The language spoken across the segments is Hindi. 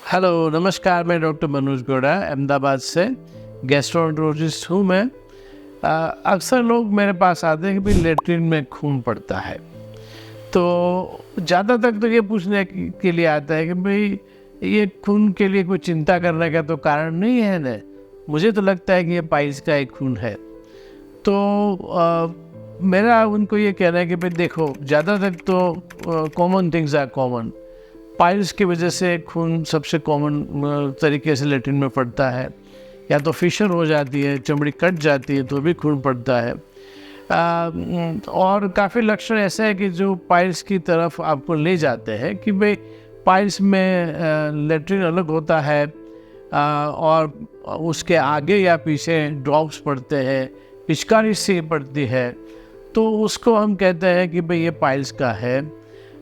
हेलो, नमस्कार। मैं डॉक्टर मनोज गौड़ा अहमदाबाद से गैस्ट्रोएंटरोलॉजिस्ट हूँ मैं। अक्सर लोग मेरे पास आते हैं कि भाई लेट्रिन में खून पड़ता है। तो ज़्यादातर तो ये पूछने के लिए आता है कि भाई ये खून के लिए कोई चिंता करने का तो कारण नहीं है ना। मुझे तो लगता है कि ये पाइल्स का एक खून है। तो मेरा उनको ये कहना है कि भाई देखो, ज़्यादातर तो common things are common. Piles की वजह से खून सबसे कॉमन तरीके से लेट्रिन में पड़ता है, या तो फिशर हो जाती है, चमड़ी कट जाती है तो भी खून पड़ता है। और काफ़ी लक्षण ऐसे है कि जो पाइल्स की तरफ आपको ले जाते हैं कि भाई पाइल्स में लेट्रिन अलग होता है, और उसके आगे या पीछे ड्रॉप्स पड़ते हैं, पिचकारी सी पड़ती है, तो उसको हम कहते हैं कि भाई ये पाइल्स का है।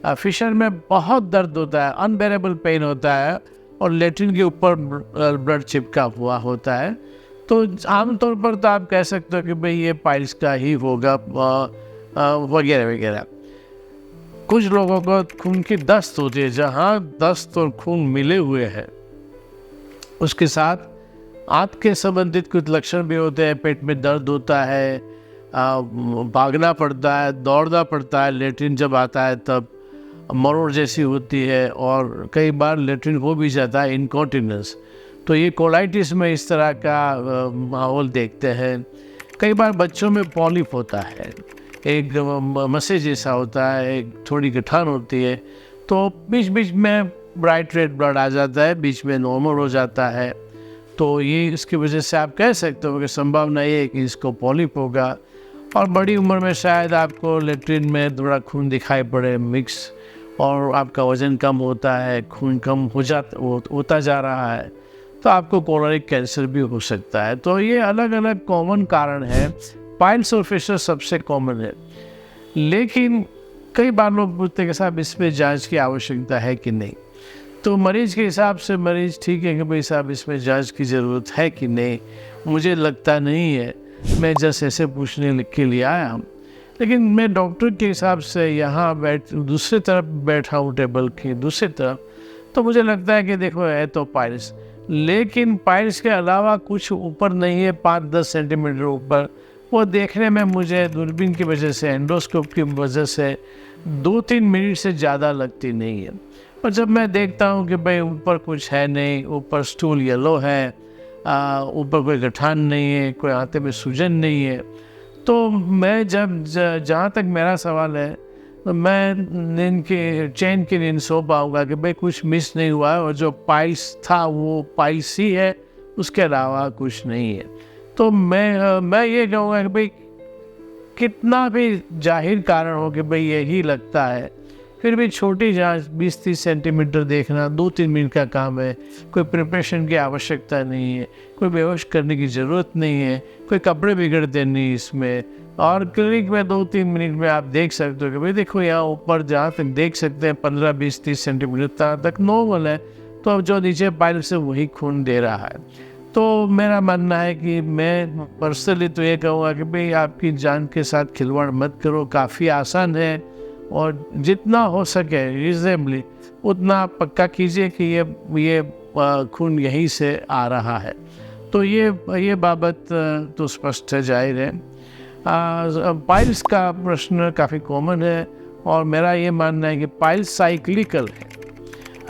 फिशर में बहुत दर्द होता है, अनबेरेबल पेन होता है, और लेट्रिन के ऊपर ब्लड चिपका हुआ होता है। तो आमतौर पर तो आप कह सकते हो कि भाई ये पाइल्स का ही होगा, वगैरह वगैरह। कुछ लोगों को खून की दस्त होती है, जहाँ दस्त और खून मिले हुए हैं उसके साथ आंत के संबंधित कुछ लक्षण भी होते हैं। पेट में दर्द होता है, भागना पड़ता है, दौड़ना पड़ता है, लेट्रिन जब आता है तब मरोड़ जैसी होती है, और कई बार लेट्रिन हो भी जाता है, इनकॉन्टिनेंस। तो ये कोलाइटिस में इस तरह का माहौल देखते हैं। कई बार बच्चों में पॉलिप होता है, एक मसे जैसा होता है, एक थोड़ी गठान होती है, तो बीच बीच में ब्राइट रेड ब्लड आ जाता है, बीच में नॉर्मल हो जाता है। तो ये इसकी वजह से आप कह सकते हो कि संभावना ये है कि इसको पॉलिप होगा। और बड़ी उम्र में शायद आपको लेट्रिन में थोड़ा खून दिखाई पड़े मिक्स, और आपका वज़न कम होता है, खून कम होता जा रहा है, तो आपको कोलोरेक्टल कैंसर भी हो सकता है। तो ये अलग अलग कॉमन कारण है। पाइल्स और फिशर सबसे कॉमन है, लेकिन कई बार लोग पूछते हैं कि साहब इसमें जांच की आवश्यकता है कि नहीं। तो मरीज़ के हिसाब से मरीज़ ठीक है कि भाई साहब इसमें जांच की ज़रूरत है कि नहीं, मुझे लगता नहीं है, मैं जस्ट ऐसे पूछने के लिए आया हूँ। लेकिन मैं डॉक्टर के हिसाब से यहाँ दूसरी तरफ बैठा हूँ, टेबल की दूसरी तरफ, तो मुझे लगता है कि देखो है तो पाइल्स, लेकिन पाइल्स के अलावा कुछ ऊपर नहीं है, 5-10 सेंटीमीटर ऊपर। वो देखने में मुझे दूरबीन की वजह से, एंडोस्कोप की वजह से 2-3 मिनट से ज़्यादा लगती नहीं है। और जब मैं देखता हूँ कि भाई ऊपर कुछ है नहीं, ऊपर स्टूल येलो है, ऊपर कोई गठान नहीं है, कोई आंते में सूजन नहीं है, तो मैं जहाँ तक मेरा सवाल है, तो मैं चैन की नींद सो पाऊँगा कि भाई कुछ मिस नहीं हुआ है, और जो पाइल्स था वो पाइल्स ही है, उसके अलावा कुछ नहीं है। तो मैं ये कहूँगा कि भाई कितना भी जाहिर कारण हो कि भाई यही लगता है, फिर भी छोटी जांच 20-30 सेंटीमीटर देखना 2-3 मिनट का काम है। कोई प्रिपरेशन की आवश्यकता नहीं है, कोई बेहोश करने की ज़रूरत नहीं है, कोई कपड़े बिगड़ते नहीं इसमें। और क्लिनिक में 2-3 मिनट में आप देख सकते हो कि भाई देखो यहाँ ऊपर जहाँ तक देख सकते हैं 15-20-30 सेंटीमीटर तक नॉर्मल है, तो अब जो नीचे पाइल से वही खून दे रहा है। तो मेरा मानना है कि मैं पर्सनली तो ये कहूँगा कि भाई आपकी जान के साथ खिलवाड़ मत करो। काफ़ी आसान है, और जितना हो सके रिजनेबली उतना पक्का कीजिए कि ये खून यहीं से आ रहा है। तो ये बाबत तो स्पष्ट है, जाहिर है। पाइल्स का प्रश्न काफ़ी कॉमन है, और मेरा ये मानना है कि पाइल्स साइक्लिकल है।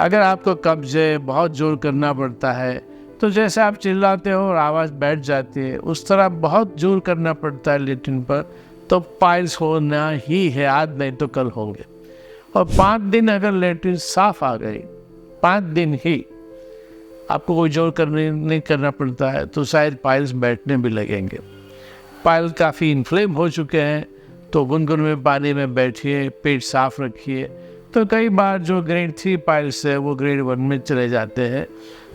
अगर आपको कब्ज है, बहुत जोर करना पड़ता है, तो जैसे आप चिल्लाते हो और आवाज़ बैठ जाती है, उस तरह बहुत जोर करना पड़ता है लेट्रिन पर, तो पाइल्स होना ही है, आज नहीं तो कल होंगे। और 5 दिन अगर लेट्रिन साफ आ गई, 5 दिन ही आपको कोई जोर नहीं करना पड़ता है, तो शायद पाइल्स बैठने भी लगेंगे। पाइल्स काफ़ी इन्फ्लेम हो चुके हैं, तो गुनगुन में पानी में बैठिए, पेट साफ रखिए। तो कई बार जो ग्रेड 3 पाइल्स है वो ग्रेड 1 में चले जाते हैं।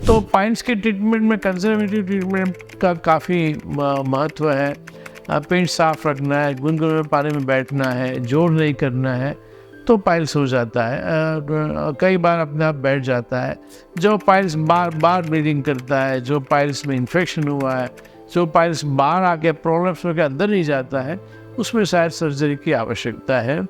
तो पाइल्स के ट्रीटमेंट में कंजर्वेटिव ट्रीटमेंट का काफ़ी महत्व है। पेट साफ रखना है, गुनगुन में पानी में बैठना है, जोर नहीं करना है, तो पाइल्स हो जाता है। कई बार अपने आप बैठ जाता है। जो पाइल्स बार बार ब्लीडिंग करता है, जो पाइल्स में इन्फेक्शन हुआ है, जो पाइल्स बाहर आके प्रॉब्लम्स होकर अंदर नहीं जाता है, उसमें शायद सर्जरी की आवश्यकता है।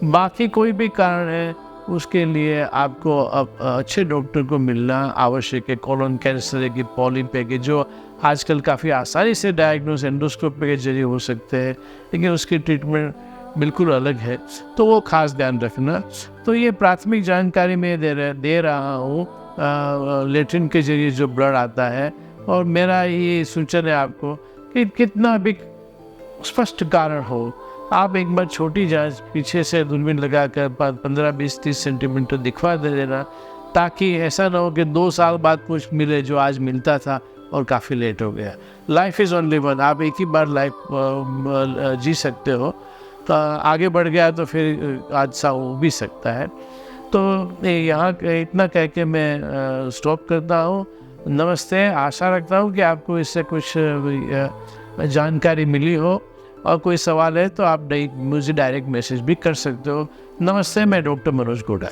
बाकी कोई भी कारण है उसके लिए आपको अब अच्छे डॉक्टर को मिलना आवश्यक है। कोलोन कैंसर है कि पॉलिप है कि जो आजकल काफ़ी आसानी से डायग्नोस एंडोस्कोपी के जरिए हो सकते हैं, लेकिन उसकी ट्रीटमेंट बिल्कुल अलग है, तो वो खास ध्यान रखना। तो ये प्राथमिक जानकारी मैं दे रहा हूँ लेट्रिन के जरिए जो ब्लड आता है, और मेरा ये सूचन है आपको कि कितना भी स्पष्ट कारण हो, आप एक बार छोटी जांच पीछे से दूरबीन लगाकर 15, 20, 30 सेंटीमीटर दिखवा दे देना, ताकि ऐसा ना हो कि 2 साल बाद कुछ मिले जो आज मिलता था और काफ़ी लेट हो गया। लाइफ इज़ ओनली वन, आप एक ही बार लाइफ जी सकते हो, तो आगे बढ़ गया तो फिर हादसा हो भी सकता है। तो यहाँ इतना कह के मैं स्टॉप करता हूँ। नमस्ते, आशा रखता हूँ कि आपको इससे कुछ जानकारी मिली हो, और कोई सवाल है तो आप मुझे डायरेक्ट मैसेज भी कर सकते हो। नमस्ते, मैं डॉक्टर मनोज गोड़ा।